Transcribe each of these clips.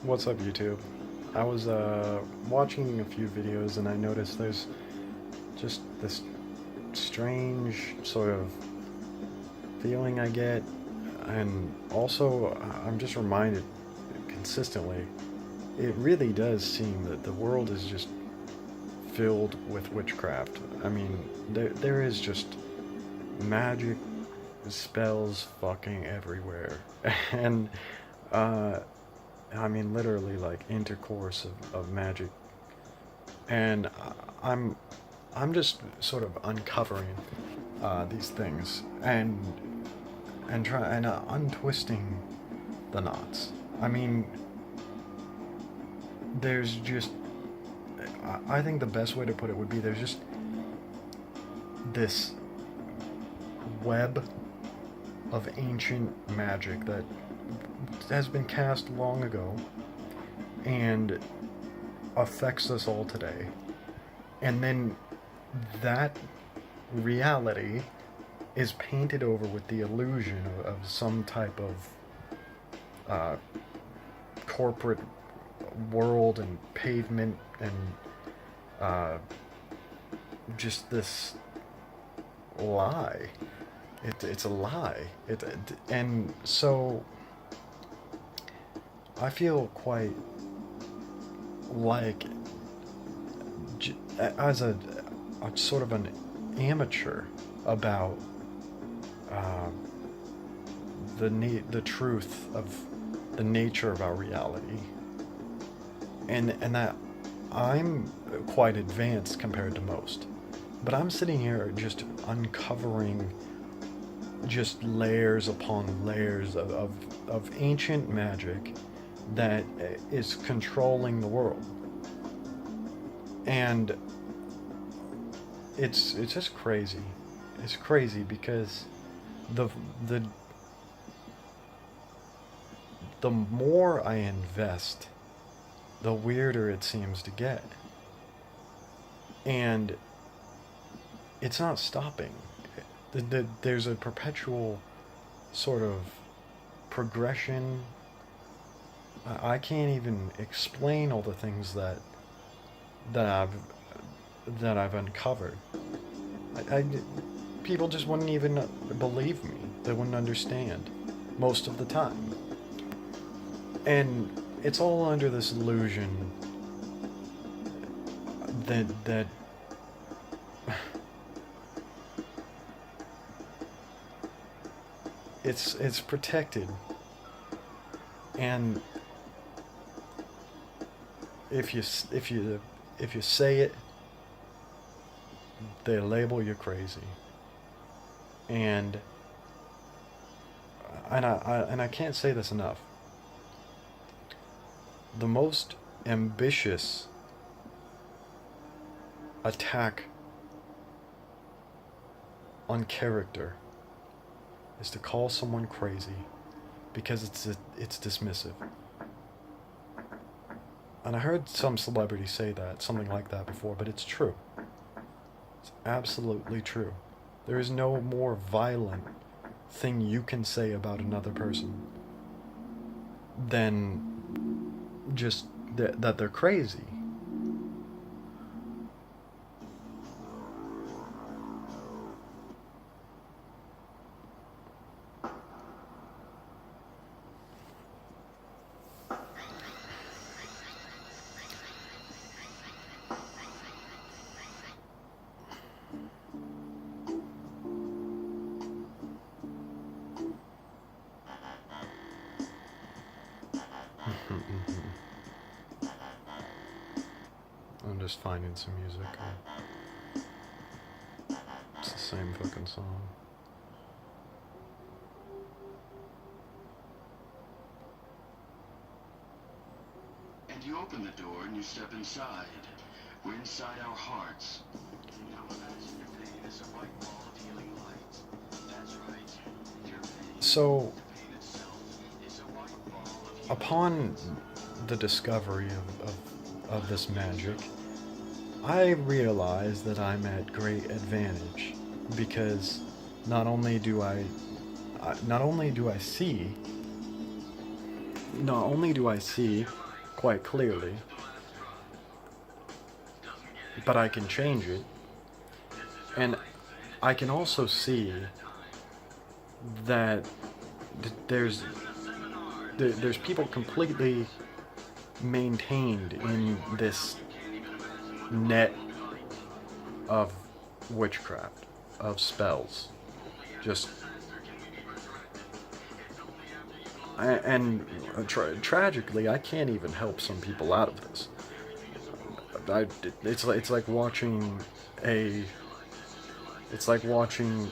What's up, YouTube? I was watching a few videos and I noticed there's just this strange sort of feeling I get, and also I'm just reminded consistently it really does seem that the world is just filled with witchcraft. I mean, there is just magic spells fucking everywhere, and uh, I mean, literally, like, intercourse of magic. And I'm, I'm just sort of uncovering these things and untwisting the knots. I mean, there's just, I think the best way to put it would be there's just this web of ancient magic that has been cast long ago and affects us all today. And then that reality is painted over with the illusion of some type of uh, corporate world and pavement and uh, just this lie. It's a lie. And so I feel quite like, as a sort of an amateur about uh, the truth of the nature of our reality, and that I'm quite advanced compared to most, but I'm sitting here just uncovering just layers upon layers of ancient magic that is controlling the world. And it's just crazy. It's crazy because the the the more I invest, the weirder it seems to get. And it's not stopping. There's a perpetual sort of progression. I can't even explain all the things that I've that I've uncovered. I people just wouldn't even believe me. They wouldn't understand most of the time. And it's all under this illusion that it's protected. And if you say it, they label you crazy. And I can't say this enough. The most ambitious attack on character is to call someone crazy because it's dismissive. And I heard some celebrity say that, something like that before, but it's true. It's absolutely true. There is no more violent thing you can say about another person than just that they're crazy. I'm just finding some music. It's the same fucking song. And you open the door and you step inside. We're inside our hearts. Now imagine your pain is a white ball of healing light. That's right. Your pain. So, The pain itself is a white ball of healing upon the discovery of this magic, I realize that I'm at great advantage because not only do I see quite clearly, but I can change it. And I can also see that there's people completely maintained in this net of witchcraft, of spells. Just and tragically, I can't even help some people out of this. It's like watching a it's like watching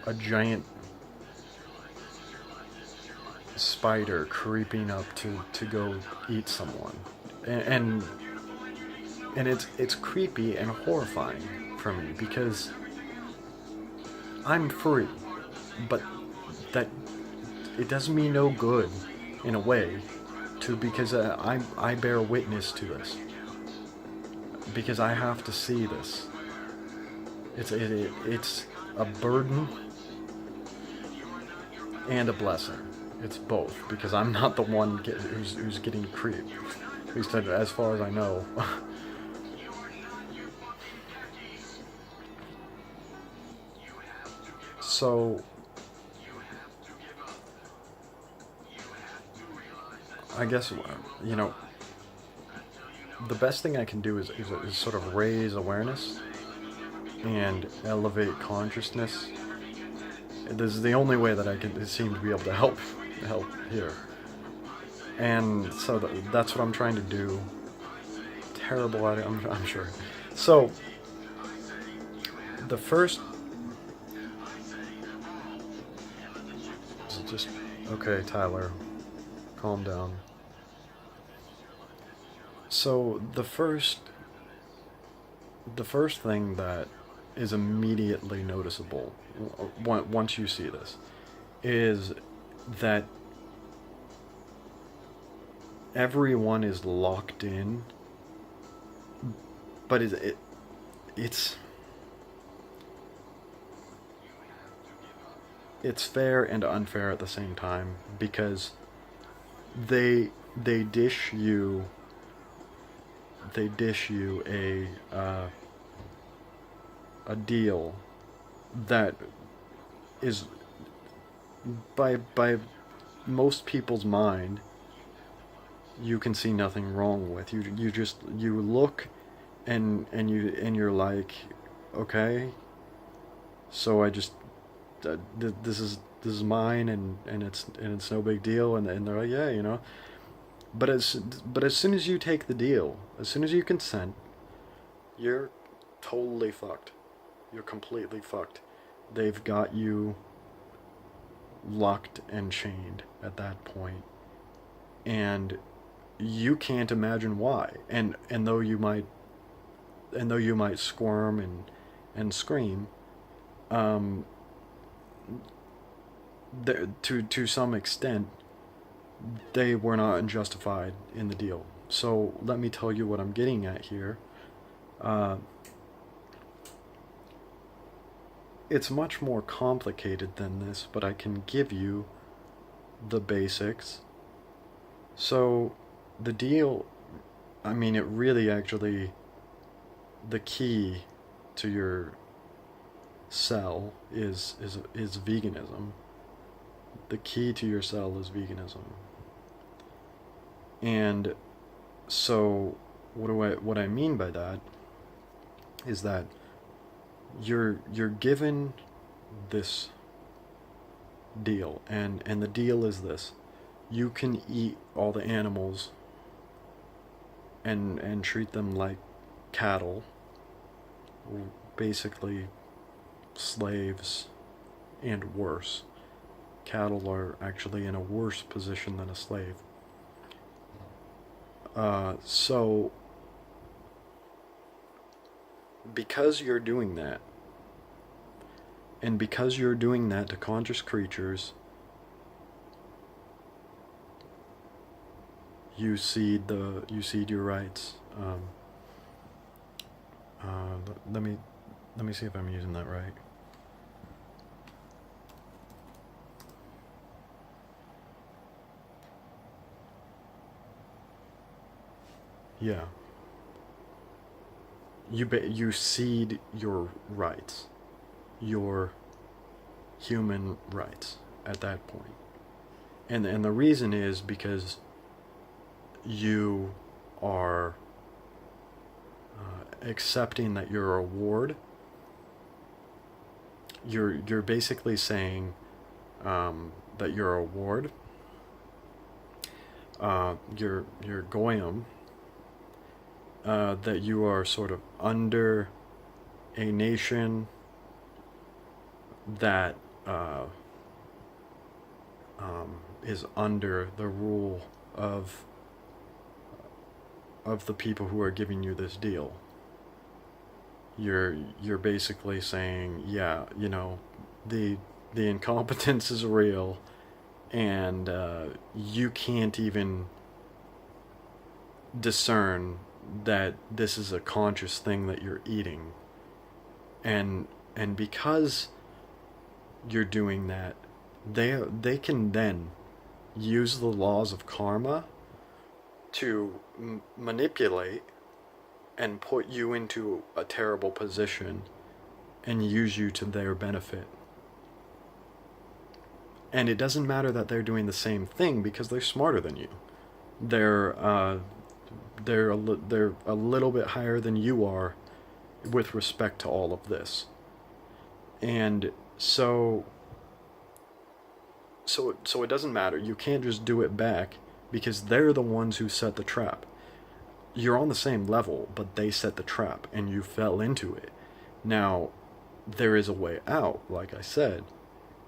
a giant spider creeping up to go eat someone, and it's creepy and horrifying for me because I'm free, but that it does me no good in a way because I bear witness to this because I have to see this. It's a burden and a blessing. It's both because I'm not the one who's getting creeped, at least as far as I know. So I guess the best thing I can do is sort of raise awareness and elevate consciousness. This is the only way that I can seem to be able to help here, and so that's what I'm trying to do. Terrible at it, I'm sure. So the first, just okay, Tyler, calm down. So the first thing that is immediately noticeable once you see this is that everyone is locked in, but it's fair and unfair at the same time because they dish you a deal that is by most people's mind you can see nothing wrong with. You look and you're like, okay, so I just this is mine and it's no big deal, and they're like, yeah. But as soon as you take the deal, as soon as you consent, you're totally fucked. You're completely fucked. They've got you locked and chained at that point, and you can't imagine why. And though you might squirm and scream, to some extent, they were not justified in the deal. So let me tell you what I'm getting at here. It's much more complicated than this, but I can give you the basics. So the deal, I mean, it really actually, the key to your cell is veganism. The key to your cell is veganism. And so what I mean by that is that you're given this deal, and the deal is this: you can eat all the animals and treat them like cattle, basically slaves, and worse. Cattle are actually in a worse position than a slave. So because you're doing that, and because you're doing that to conscious creatures, you cede your rights. Let me see if I'm using that right. Yeah. You cede your rights, your human rights at that point. And the reason is because you are accepting that your reward. You're basically saying that your reward, your goyim, that you are sort of under a nation that is under the rule of the people who are giving you this deal. You're basically saying, yeah, you know, the incompetence is real, and you can't even discern that this is a conscious thing that you're eating, and because you're doing that, they can then use the laws of karma to manipulate and put you into a terrible position and use you to their benefit. And it doesn't matter that they're doing the same thing because they're smarter than you. They're they're a little bit higher than you are with respect to all of this. And so it doesn't matter. You can't just do it back because they're the ones who set the trap. You're on the same level, but they set the trap and you fell into it. Now, there is a way out, like I said,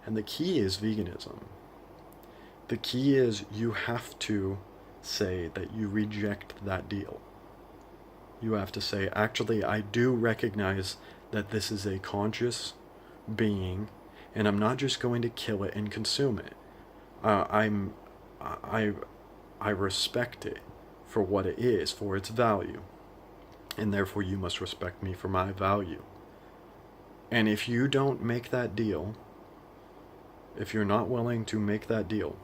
and the key is veganism. The key is you have to say that you reject that deal. You have to say, actually, I do recognize that this is a conscious being, and I'm not just going to kill it and consume it. I respect it for what it is, for its value, and therefore you must respect me for my value. And if you don't make that deal, if you're not willing to make that deal,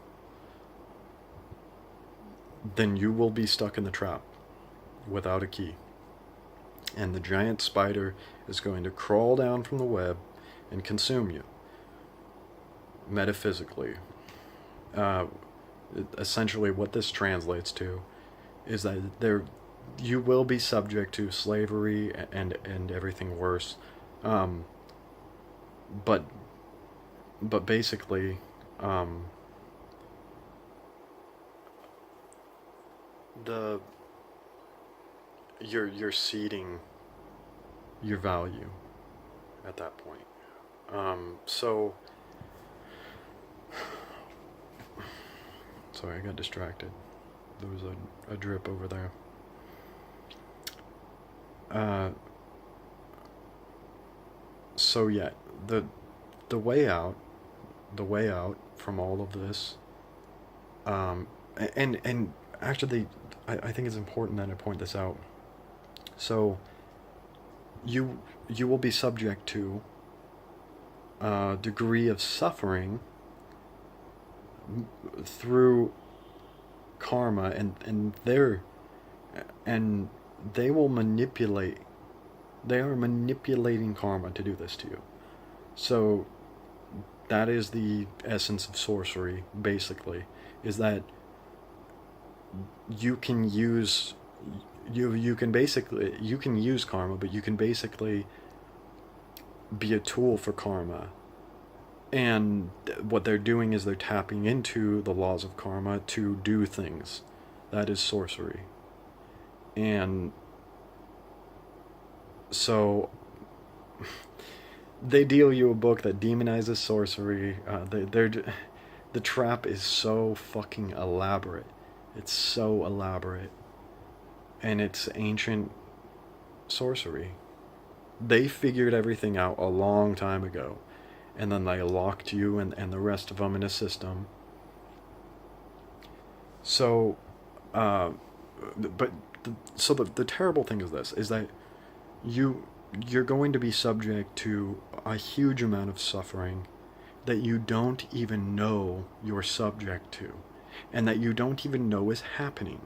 then you will be stuck in the trap without a key. And the giant spider is going to crawl down from the web and consume you. Metaphysically. Essentially what this translates to is that you will be subject to slavery and everything worse. But basically, you're ceding your value at that point. So sorry, I got distracted. There was a drip over there. So yeah, the way out from all of this, and actually, I think it's important that I point this out. So you will be subject to a degree of suffering through karma, and they will manipulate. They are manipulating karma to do this to you. So that is the essence of sorcery, basically, is that you can use you can use karma, but you can basically be a tool for karma. And what they're doing is they're tapping into the laws of karma to do things. That is sorcery. And so they deal you a book that demonizes sorcery. The trap is so fucking elaborate. It's so elaborate. And it's ancient sorcery. They figured everything out a long time ago. And then they locked you and the rest of them in a system. So, the terrible thing is this, is that you're going to be subject to a huge amount of suffering that you don't even know you're subject to, and that you don't even know is happening.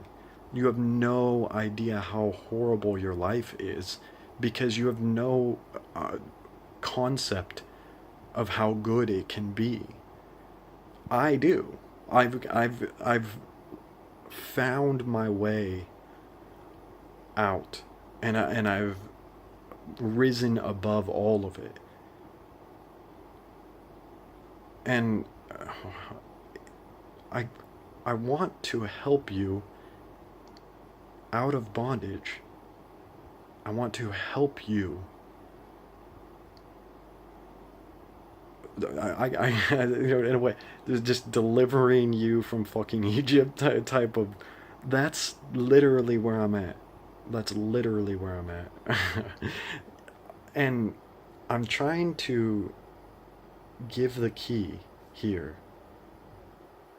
You have no idea how horrible your life is because you have no concept of how good it can be. I do. I've found my way out, and I've risen above all of it. And I I want to help you out of bondage. I want to help you. In a way, just delivering you from fucking Egypt type of. That's literally where I'm at. That's literally where I'm at. And I'm trying to give the key here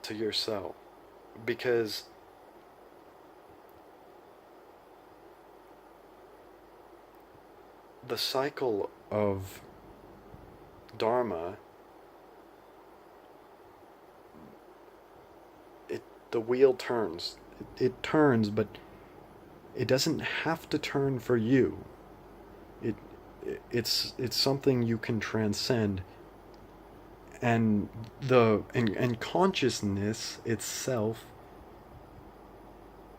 to yourself because the cycle of Dharma, the wheel turns. It turns, but it doesn't have to turn for you. It it's something you can transcend, and and consciousness itself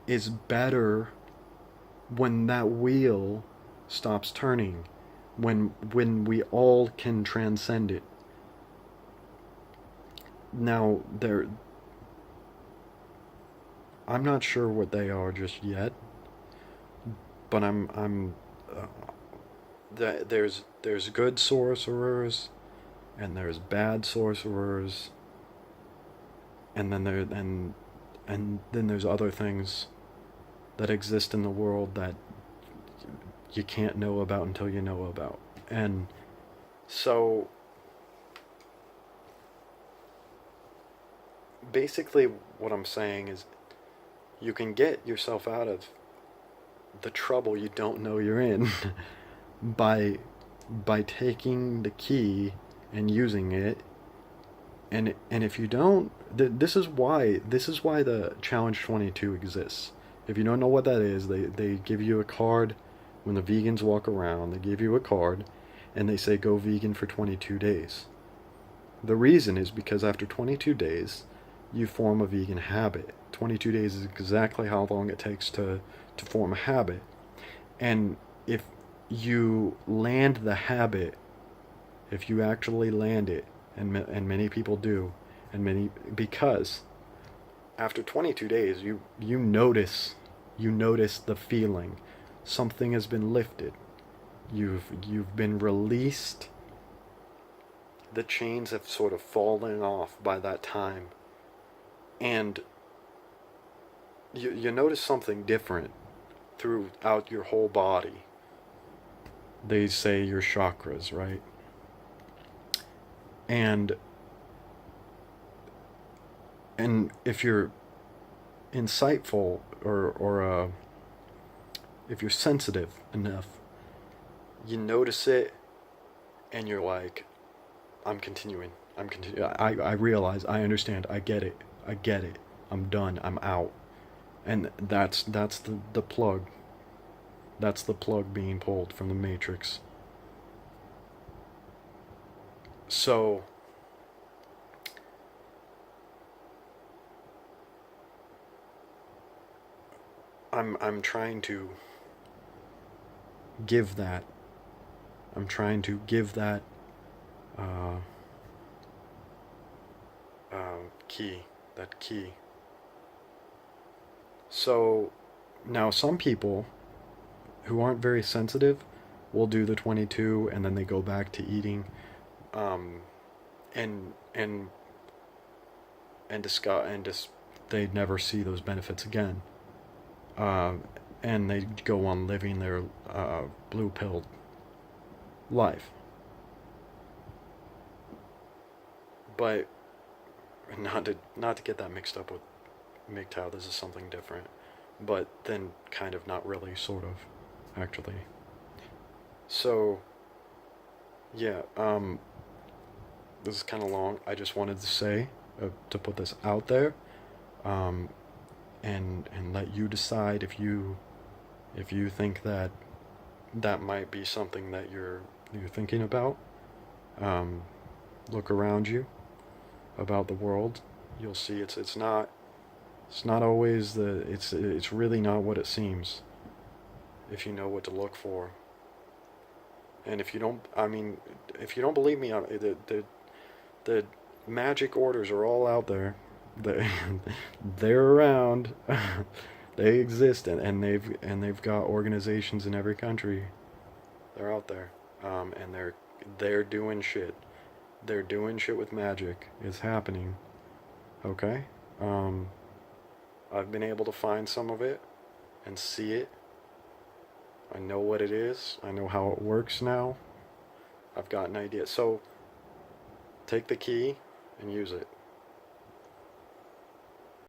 is better when that wheel stops turning, when we all can transcend it. Now I'm not sure what they are just yet, but I'm there's good sorcerers and there's bad sorcerers, and then there's other things that exist in the world that you can't know about until you know about. And so basically what I'm saying is you can get yourself out of the trouble you don't know you're in by taking the key and using it. And if you don't, this is why the challenge 22 exists. If you don't know what that is, they give you a card when the vegans walk around. They give you a card and they say go vegan for 22 days. The reason is because after 22 days you form a vegan habit. 22 days is exactly how long it takes to form a habit. And if you land the habit, if you actually land it, and many people do, because after 22 days you notice the feeling. Something has been lifted. You've been released. The chains have sort of fallen off by that time. And you notice something different throughout your whole body. They say your chakras, right? And if you're insightful or if you're sensitive enough, you notice it and you're like, I'm continuing. I realize, I understand, I get it. I'm done. I'm out. And that's the plug. That's the plug being pulled from the matrix. So I'm trying to give that. I'm trying to give that uh, key. That key. So now some people who aren't very sensitive will do the 22 and then they go back to eating, um, and discuss and just they never see those benefits again. Um, and they go on living their blue pilled life. But not to get that mixed up with MGTOW. This is something different, but then kind of not really, sort of, actually. So yeah, this is kind of long. I just wanted to say, to put this out there. Um, and let you decide if you think that that might be something that you're thinking about. Um, Look around you, about the world. You'll see it's not always it's really not what it seems if you know what to look for. And if you don't, I mean, if you don't believe me, the magic orders are all out there. They they're around. They exist, and they've got organizations in every country. They're out there, and they're doing shit. They're doing shit with magic. It's happening. Okay. Um, I've been able to find some of it and see it. I know what it is. I know how it works now. I've got an idea. So take the key and use it.